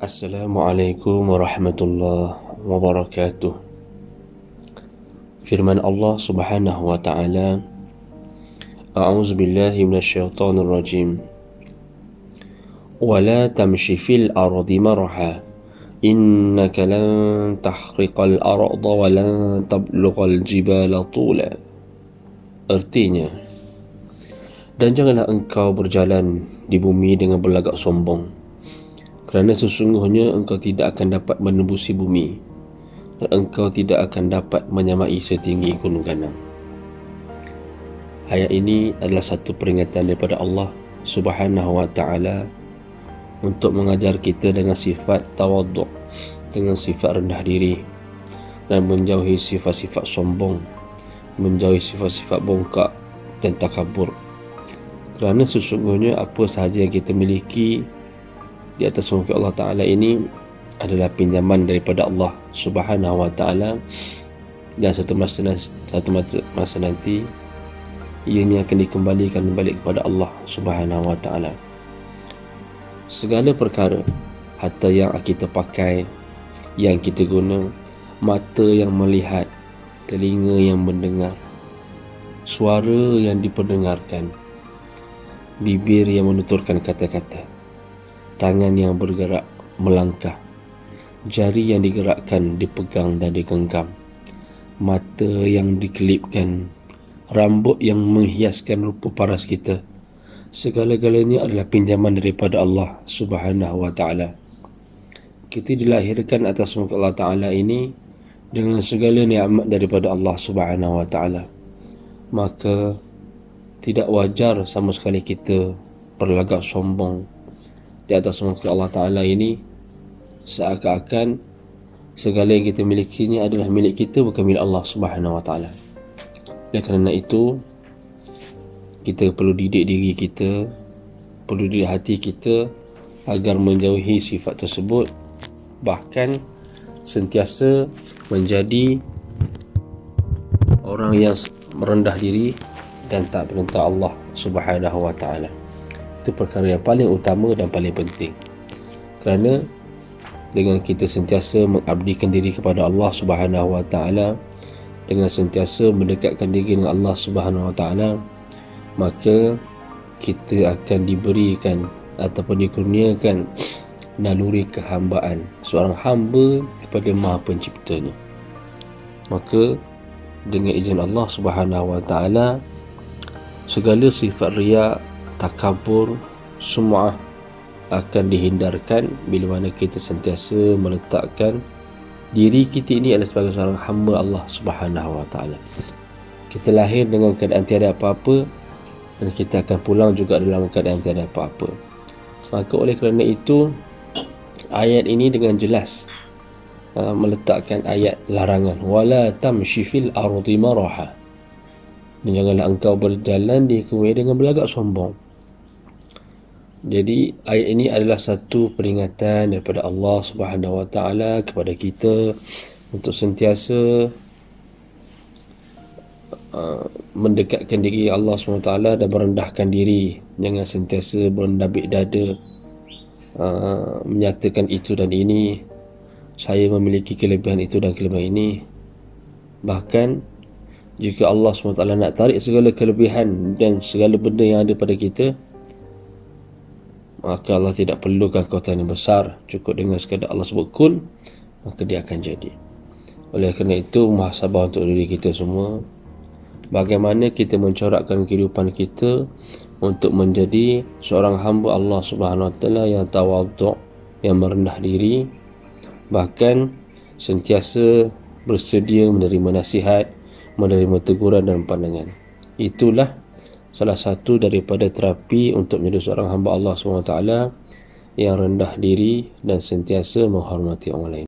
Assalamualaikum warahmatullahi wabarakatuh. Firman Allah Subhanahu wa taala, A'udzu billahi minasyaitonir rajim. Wa la tamshi fil ardi marha innaka lan tahriqal arda wa lan tablughal jibala tula. Artinya, dan janganlah engkau berjalan di bumi dengan berlagak sombong, kerana sesungguhnya engkau tidak akan dapat menembusi bumi dan engkau tidak akan dapat menyamai setinggi gunung ganang. Ayat ini adalah satu peringatan daripada Allah Subhanahu wa taala untuk mengajar kita dengan sifat tawaduk, dengan sifat rendah diri, dan menjauhi sifat-sifat sombong, menjauhi sifat-sifat bongkak dan takabur. Kerana sesungguhnya apa sahaja yang kita miliki di atas muka Allah Ta'ala ini adalah pinjaman daripada Allah Subhanahu wa Ta'ala, dan satu masa nanti ianya akan dikembalikan balik kepada Allah Subhanahu wa Ta'ala. Segala perkara, harta yang kita pakai, yang kita guna, mata yang melihat, telinga yang mendengar, suara yang diperdengarkan, bibir yang menuturkan kata-kata, tangan yang bergerak melangkah, jari yang digerakkan, dipegang dan digenggam, mata yang dikelipkan, rambut yang menghiaskan rupa paras kita, segala-galanya adalah pinjaman daripada Allah Subhanahu wa taala. Kita dilahirkan atas muka Allah Ta'ala ini dengan segala nikmat daripada Allah Subhanahu wa taala. Maka tidak wajar sama sekali kita berlagak sombong di atas muka Allah Ta'ala ini, seakan-akan segala yang kita miliki ini adalah milik kita, bukan milik Allah Subhanahu wa taala. Dan kerana itu, kita perlu didik diri kita, perlu didik hati kita agar menjauhi sifat tersebut, bahkan sentiasa menjadi orang yang merendah diri dan tak perintah Allah Subhanahu wa taala. Itu perkara yang paling utama dan paling penting. Kerana dengan kita sentiasa mengabdikan diri kepada Allah Subhanahu wa taala, dengan sentiasa mendekatkan diri dengan Allah Subhanahu wa taala, maka kita akan diberikan ataupun dikurniakan naluri kehambaan, seorang hamba kepada Maha Penciptanya. Maka dengan izin Allah Subhanahu wa taala, segala sifat riya, takabur, sum'ah akan dihindarkan bila mana kita sentiasa meletakkan diri kita ini adalah sebagai seorang hamba Allah Subhanahu wa taala. Kita lahir dengan keadaan tiada apa-apa dan kita akan pulang juga dalam keadaan tiada apa-apa. Maka oleh kerana itu, ayat ini dengan jelas meletakkan ayat larangan, wala tamshi fil ardi maraha, dan janganlah engkau berjalan di bumi dengan berlagak sombong. Jadi ayat ini adalah satu peringatan daripada Allah Subhanahu wa taala kepada kita untuk sentiasa mendekatkan diri Allah Subhanahu wa taala dan merendahkan diri, jangan sentiasa berendabik dada, menyatakan itu dan ini, saya memiliki kelebihan itu dan kelebihan ini. Bahkan jika Allah SWT nak tarik segala kelebihan dan segala benda yang ada pada kita, maka Allah tidak perlukan kekuatan yang besar, cukup dengan sekadar Allah sebut kun, maka dia akan jadi. Oleh kerana itu, muhasabah untuk diri kita semua, bagaimana kita mencorakkan kehidupan kita untuk menjadi seorang hamba Allah Subhanahu wa taala yang tawaduk, yang merendah diri, bahkan sentiasa bersedia menerima nasihat, menerima teguran dan pandangan. Itulah salah satu daripada terapi untuk menjadi seorang hamba Allah SWT yang rendah diri dan sentiasa menghormati orang lain.